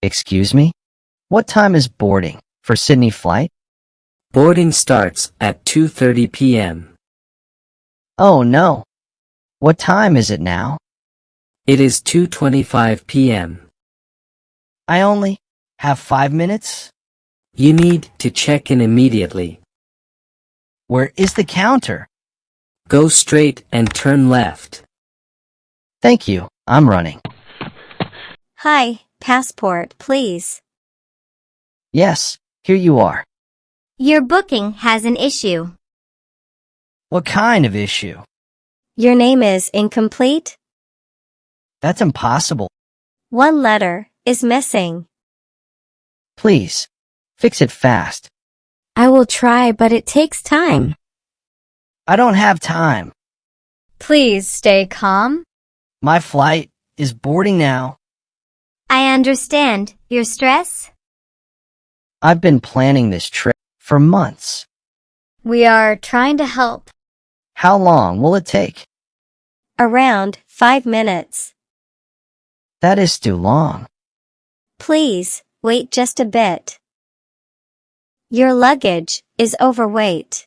Excuse me? What time is boarding for Sydney flight? Boarding starts at 2:30 p.m. Oh no. What time is it now? It is 2:25 p.m. I only have 5 minutes? You need to check in immediately. Where is the counter? Go straight and turn left. Thank you. I'm running. Hi, passport, please. Yes, here you are. Your booking has an issue. What kind of issue? Your name is incomplete. That's impossible. One letter is missing. Please, fix it fast. I will try, but it takes time. I don't have time. Please stay calm. My flight is boarding now. I understand your stress. I've been planning this trip for months. We are trying to help. How long will it take? Around 5 minutes. That is too long. Please, wait just a bit. Your luggage is overweight.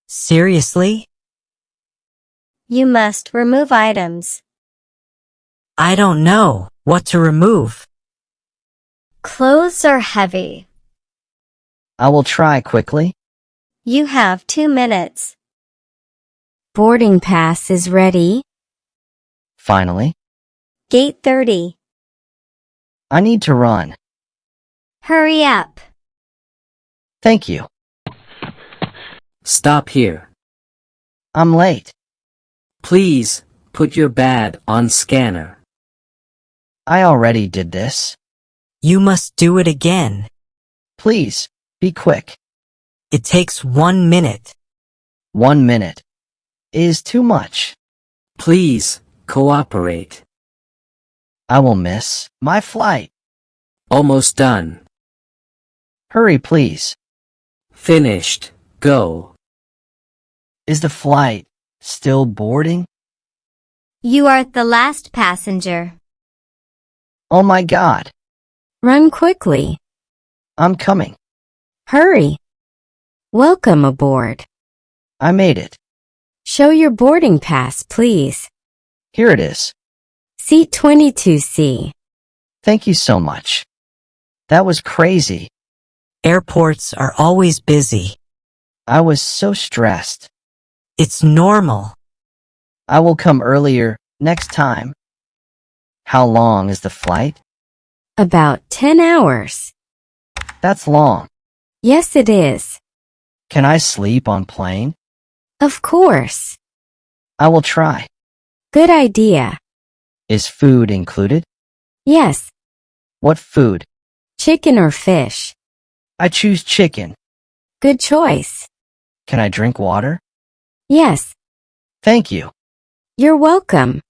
Seriously? You must remove items. I don't know what to remove. Clothes are heavy. I will try quickly. You have 2 minutes. Boarding pass is ready. Finally, Gate 30. I need to run. Hurry up. Thank you. Stop here. I'm late. Please, put your bag on scanner. I already did this. You must do it again. Please, be quick. It takes 1 minute. 1 minute is too much. Please, cooperate. I will miss my flight. Almost done. Hurry, please. Finished. Go. Is the flight still boarding? You are the last passenger. Oh my God. Run quickly. I'm coming. Hurry. Welcome aboard. I made it. Show your boarding pass, please. Here it is. Seat 22C. Thank you so much. That was crazy. Airports are always busy. I was so stressed. It's normal. I will come earlier next time. How long is the flight? About 10 hours. That's long. Yes, it is. Can I sleep on plane? Of course. I will try. Good idea. Is food included? Yes. What food? Chicken or fish. I choose chicken. Good choice. Can I drink water? Yes. Thank you. You're welcome.